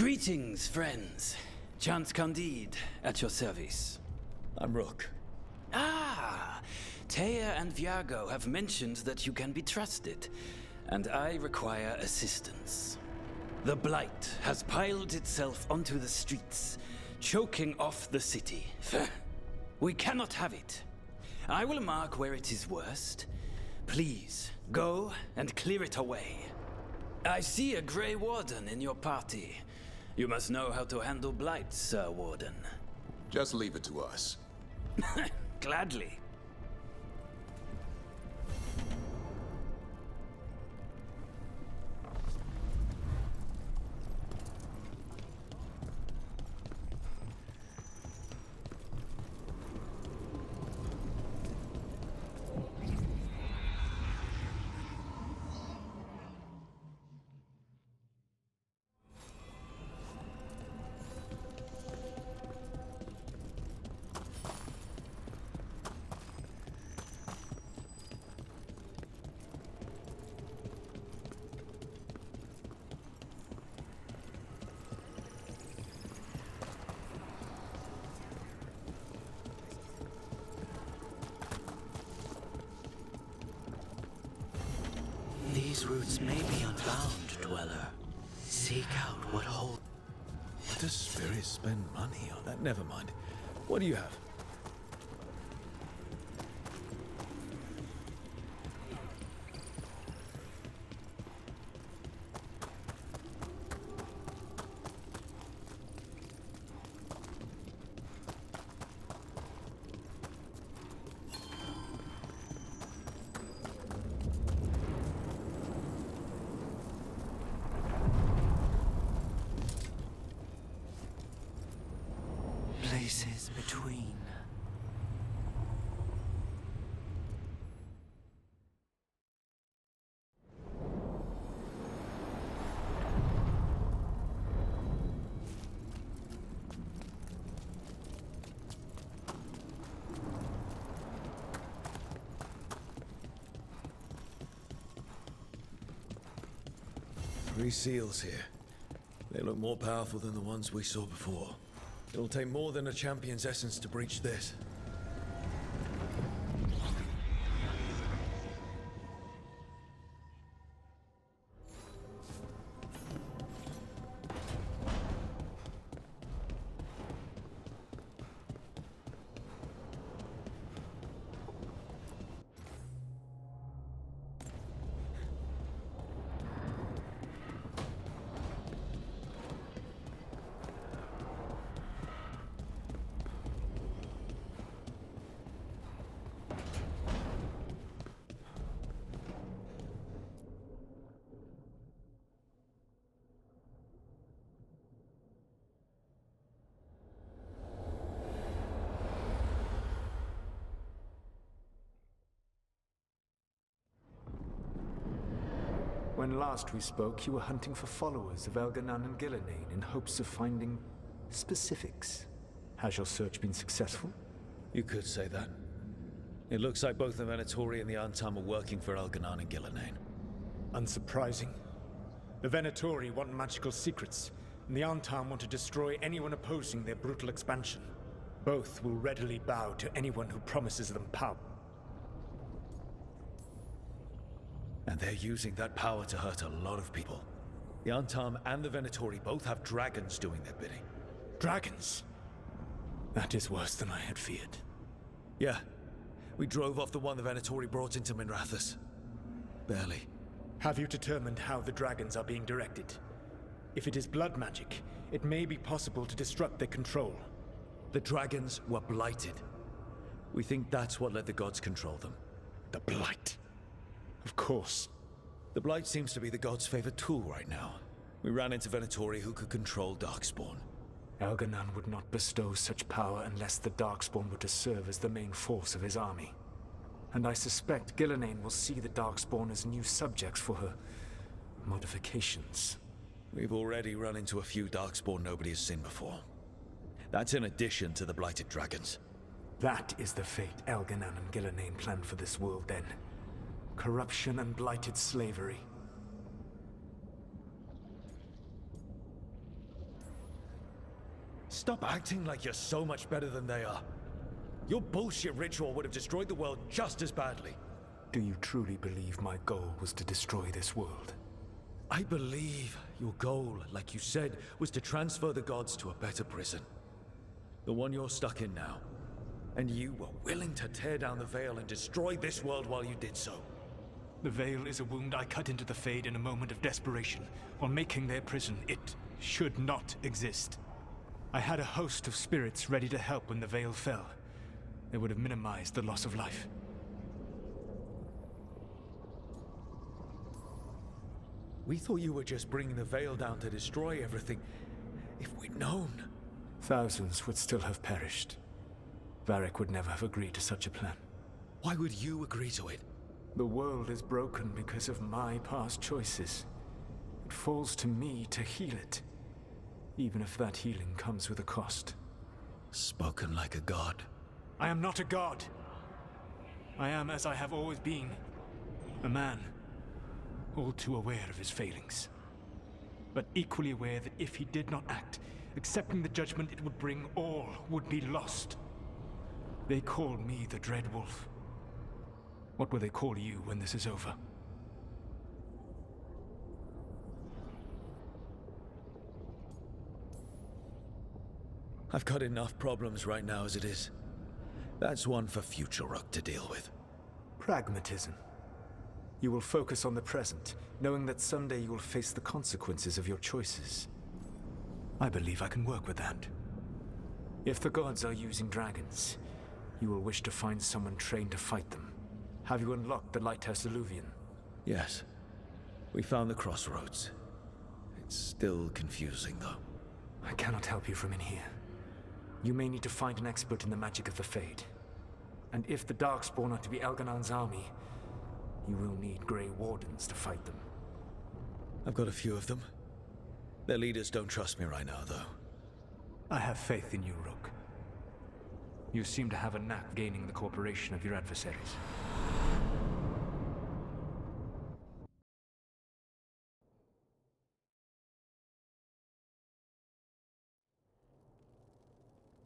Greetings, friends. Chance Candide, at your service. I'm Rook. Ah, Taya and Viago have mentioned that you can be trusted, and I require assistance. The Blight has piled itself onto the streets, choking off the city. We cannot have it. I will mark where it is worst. Please, go and clear it away. I see a Grey Warden in your party. You must know how to handle Blight, Sir Warden. Just leave it to us. Gladly. These roots may be unbound, Dweller. Seek out what holds. What does spirits spend money on? That never mind. What do you have? Places between. Three seals here. They look more powerful than the ones we saw before. It'll take more than a champion's essence to breach this. When last we spoke, you were hunting for followers of Elganan and Gillenane in hopes of finding specifics. Has your search been successful? You could say that. It looks like both the Venatori and the Antam are working for Elganan and Gillenane. Unsurprising. The Venatori want magical secrets, and the Antam want to destroy anyone opposing their brutal expansion. Both will readily bow to anyone who promises them power. And they're using that power to hurt a lot of people. The Antam and the Venatori both have dragons doing their bidding. Dragons? That is worse than I had feared. Yeah. We drove off the one the Venatori brought into Minrathous. Barely. Have you determined how the dragons are being directed? If it is blood magic, it may be possible to disrupt their control. The dragons were blighted. We think that's what let the gods control them. The Blight. Of course. The Blight seems to be the god's favorite tool right now. We ran into Venatori who could control Darkspawn. Elganan would not bestow such power unless the Darkspawn were to serve as the main force of his army. And I suspect Gillenane will see the Darkspawn as new subjects for her modifications. We've already run into a few Darkspawn nobody has seen before. That's in addition to the blighted dragons. That is the fate Elganan and Gillenane planned for this world then. Corruption and blighted slavery. Stop acting like you're so much better than they are. Your bullshit ritual would have destroyed the world just as badly. Do you truly believe my goal was to destroy this world? I believe your goal, like you said, was to transfer the gods to a better prison. The one you're stuck in now. And you were willing to tear down the veil and destroy this world while you did so. The veil is a wound I cut into the Fade in a moment of desperation, while making their prison. It should not exist. I had a host of spirits ready to help when the veil fell. They would have minimized the loss of life. We thought you were just bringing the veil down to destroy everything. If we'd known... Thousands would still have perished. Varric would never have agreed to such a plan. Why would you agree to it? The world is broken because of my past choices. It falls to me to heal it, even if that healing comes with a cost. Spoken like a god. I am not a god. I am as I have always been, a man, all too aware of his failings, but equally aware that if he did not act, accepting the judgment it would bring, all would be lost. They call me the Dread Wolf. What will they call you when this is over? I've got enough problems right now as it is. That's one for future Rook to deal with. Pragmatism. You will focus on the present, knowing that someday you will face the consequences of your choices. I believe I can work with that. If the gods are using dragons, you will wish to find someone trained to fight them. Have you unlocked the Lighthouse Illuvian? Yes. We found the crossroads. It's still confusing, though. I cannot help you from in here. You may need to find an expert in the magic of the Fade. And if the Darkspawn are to be Elganon's army, you will need Grey Wardens to fight them. I've got a few of them. Their leaders don't trust me right now, though. I have faith in you, Rook. You seem to have a knack gaining the cooperation of your adversaries.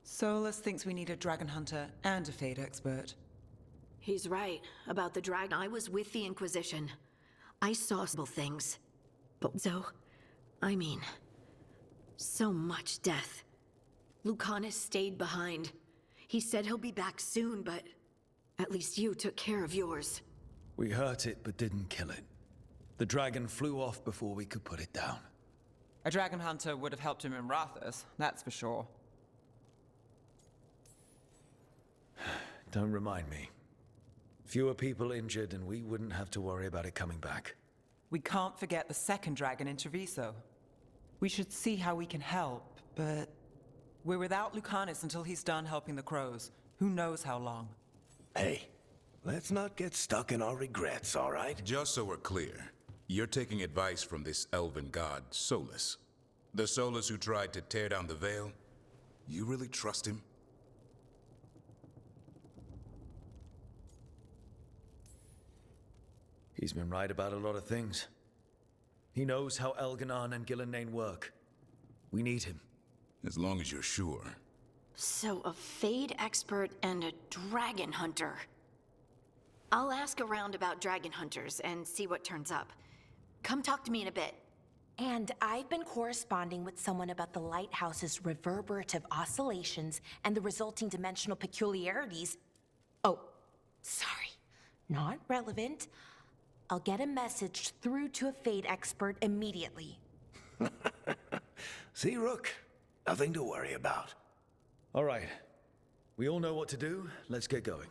Solus thinks we need a dragon hunter and a Fade expert. He's right about the dragon. I was with the Inquisition. I saw several things. But I mean, so much death. Lucanus stayed behind. He said he'll be back soon, but at least you took care of yours. We hurt it, but didn't kill it. The dragon flew off before we could put it down. A dragon hunter would have helped him in Rathus, that's for sure. Don't remind me. Fewer people injured, and we wouldn't have to worry about it coming back. We can't forget the second dragon in Treviso. We should see how we can help, but we're without Lucanus until he's done helping the crows. Who knows how long? Hey, let's not get stuck in our regrets, all right? Just so we're clear, you're taking advice from this elven god, Solus. The Solus who tried to tear down the veil? You really trust him? He's been right about a lot of things. He knows how Elganon and Gillenane work. We need him. As long as you're sure. So a Fade expert and a dragon hunter. I'll ask around about dragon hunters and see what turns up. Come talk to me in a bit. And I've been corresponding with someone about the lighthouse's reverberative oscillations and the resulting dimensional peculiarities. Oh, sorry. Not relevant. I'll get a message through to a Fade expert immediately. See, Rook? Nothing to worry about. All right. We all know what to do. Let's get going.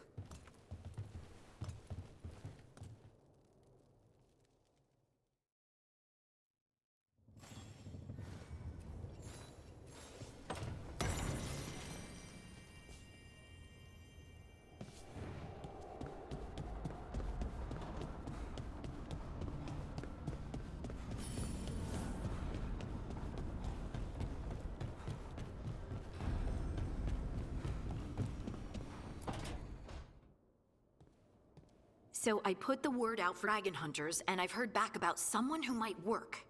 So I put the word out for dragon hunters, and I've heard back about someone who might work.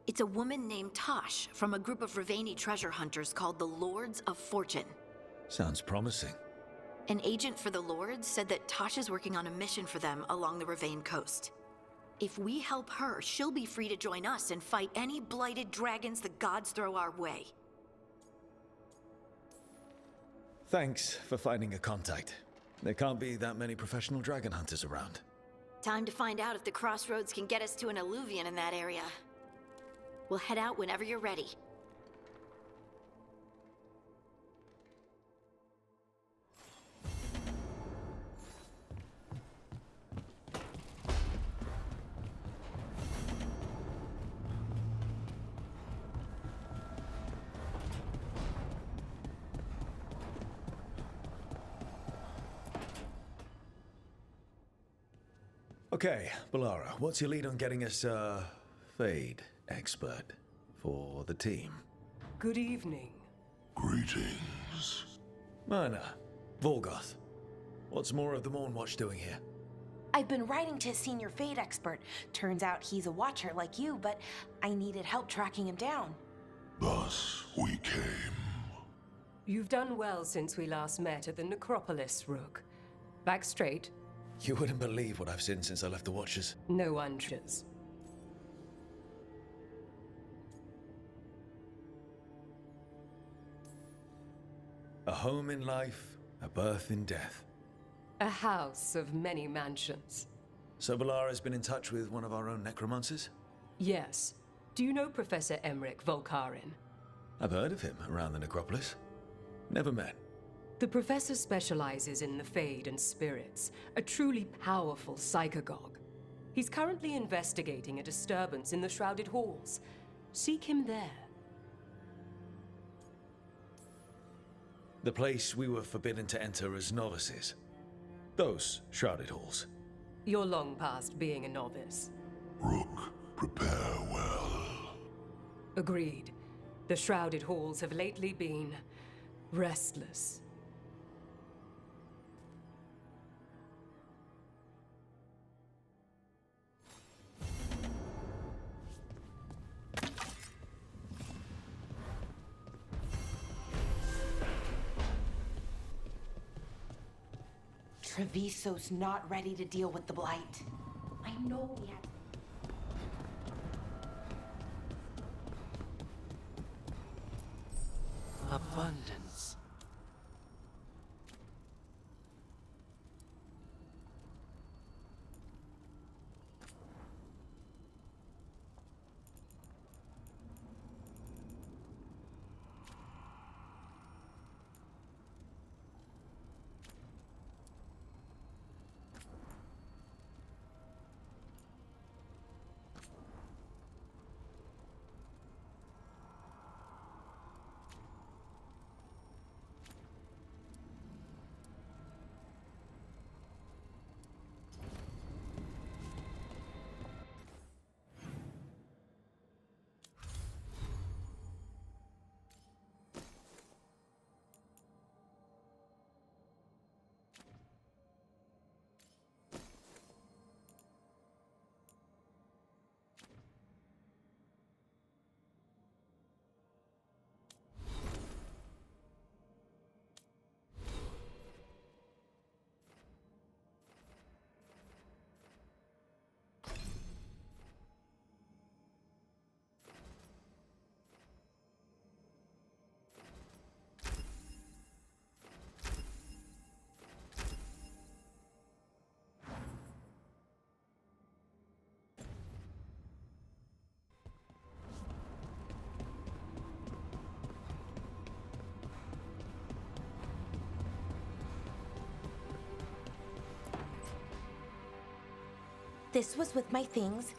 It's a woman named Tosh from a group of Ravani treasure hunters called the Lords of Fortune. Sounds promising. An agent for the Lords said that Tosh is working on a mission for them along the Ravane coast. If we help her, she'll be free to join us and fight any blighted dragons the gods throw our way. Thanks for finding a contact. There can't be that many professional dragon hunters around. Time to find out if the crossroads can get us to an alluvion in that area. We'll head out whenever you're ready. Okay, Balara, what's your lead on getting us a Fade expert for the team? Good evening. Greetings. Myrna, Veilguard, what's more of the Mornwatch doing here? I've been writing to a senior Fade expert. Turns out he's a watcher like you, but I needed help tracking him down. Thus we came. You've done well since we last met at the Necropolis, Rook. Back straight. You wouldn't believe what I've seen since I left the Watchers. No unches. A home in life, a birth in death. A house of many mansions. So Balara's been in touch with one of our own necromancers? Yes. Do you know Professor Emmerich Volkarin? I've heard of him around the Necropolis. Never met. The professor specializes in the Fade and spirits, a truly powerful psychagogue. He's currently investigating a disturbance in the Shrouded Halls. Seek him there. The place we were forbidden to enter as novices. Those Shrouded Halls. You're long past being a novice. Rook, prepare well. Agreed. The Shrouded Halls have lately been restless. Treviso's not ready to deal with the Blight. I know we had... Abundance. This was with my things.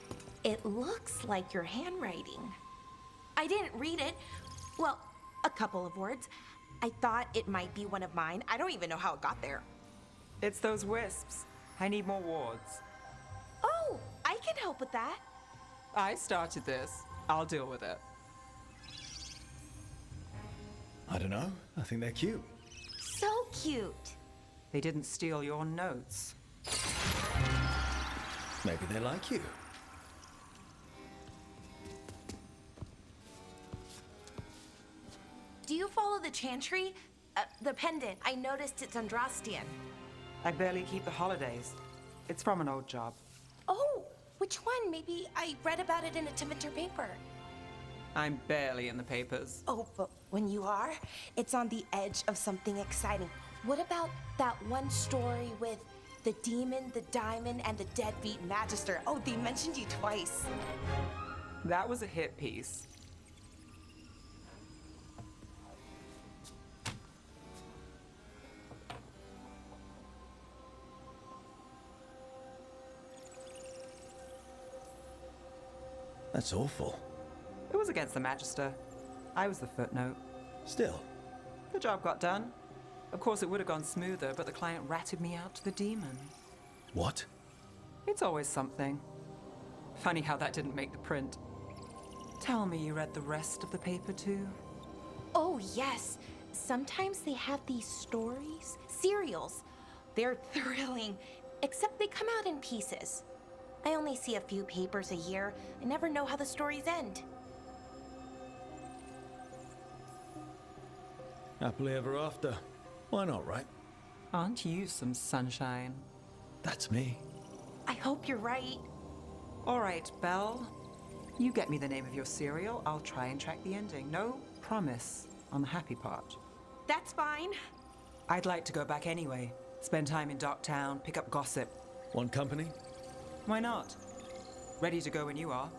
It looks like your handwriting. I didn't read it. Well, a couple of words. I thought it might be one of mine. I don't even know how it got there. It's those wisps. I need more wards. Oh, I can help with that. I started this. I'll deal with it. I don't know. I think they're cute. So cute. They didn't steal your notes. Maybe they like you. follow the chantry? The pendant. I noticed it's Andrastian. I barely keep the holidays. It's from an old job. Oh, which one? Maybe I read about it in a Timenter paper. I'm barely in the papers. Oh, but when you are, it's on the edge of something exciting. What about that one story with the demon, the diamond, and the deadbeat magister? Oh, they mentioned you twice. That was a hit piece. That's awful. It was against the Magister. I was the footnote. Still. The job got done. Of course, it would have gone smoother, but the client ratted me out to the demon. What? It's always something. Funny how that didn't make the print. Tell me you read the rest of the paper, too? Oh, yes. Sometimes they have these stories, serials. They're thrilling, except they come out in pieces. I only see a few papers a year. I never know how the stories end. Happily ever after. Why not, right? Aren't you some sunshine? That's me. I hope you're right. All right, Belle. You get me the name of your serial. I'll try and track the ending. No promise on the happy part. That's fine. I'd like to go back anyway. Spend time in Darktown, pick up gossip. Want company? Why not? Ready to go when you are.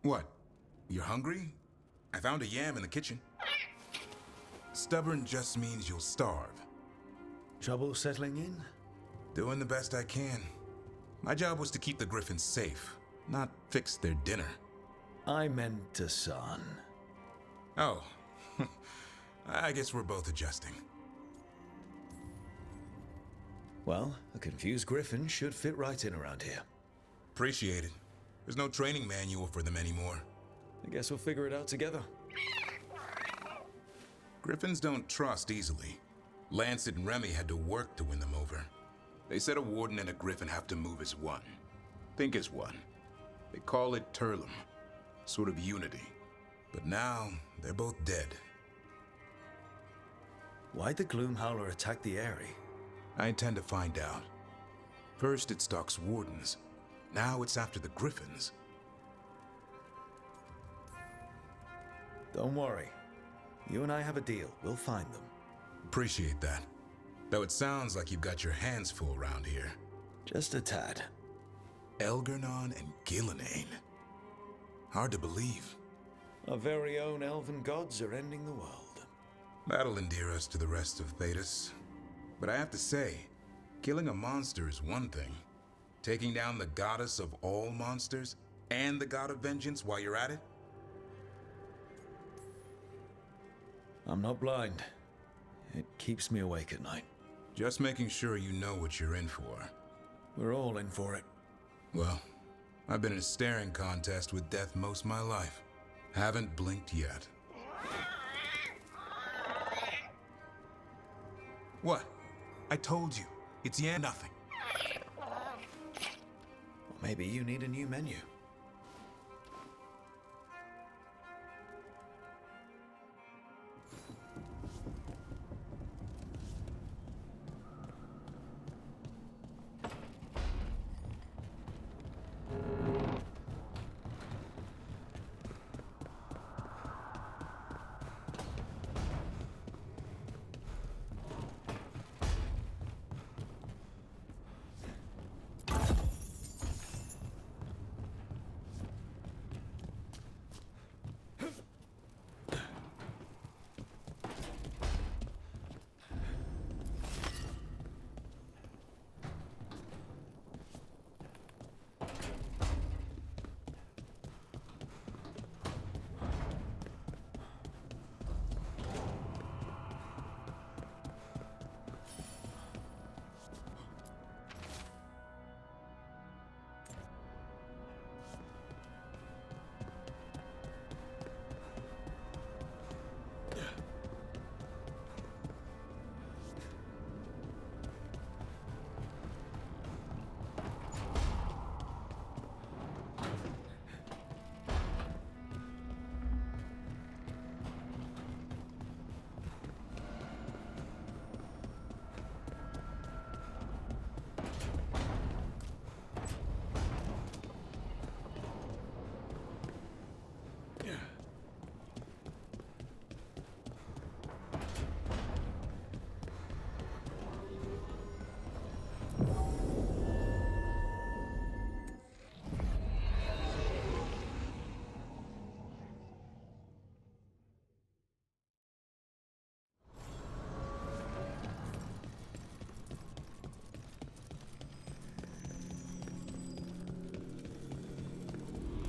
What? You're hungry? I found a yam in the kitchen. Stubborn just means you'll starve. Trouble settling in? Doing the best I can. My job was to keep the Griffins safe, not fix their dinner. I meant a son. Oh. I guess we're both adjusting. Well, a confused griffin should fit right in around here. Appreciate it. There's no training manual for them anymore. I guess we'll figure it out together. Griffins don't trust easily. Lancet and Remy had to work to win them over. They said a warden and a griffin have to move as one. Think as one. They call it Turlum. Sort of unity. But now, they're both dead. Why'd the Gloomhowler attack the Eyrie? I intend to find out. First it stalks wardens. Now it's after the griffins. Don't worry. You and I have a deal. We'll find them. Appreciate that. Though it sounds like you've got your hands full around here. Just a tad. Elgernon and Gillenane. Hard to believe. Our very own elven gods are ending the world. That'll endear us to the rest of Thedas. But I have to say, killing a monster is one thing. Taking down the goddess of all monsters and the god of vengeance while you're at it? I'm not blind. It keeps me awake at night. Just making sure you know what you're in for. We're all in for it. Well, I've been in a staring contest with death most of my life. Haven't blinked yet. What? I told you. It's yeah nothing. Maybe you need a new menu.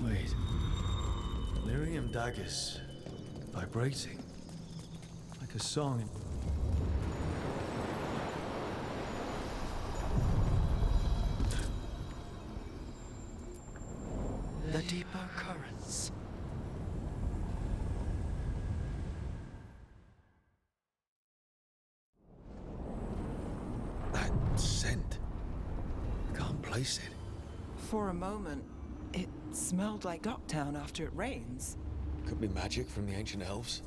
Wait. Lyrium daggers. Vibrating. Like a song. The deeper currents. That scent. Can't place it. For a moment, it smelled like Docktown after it rains. Could be magic from the ancient elves.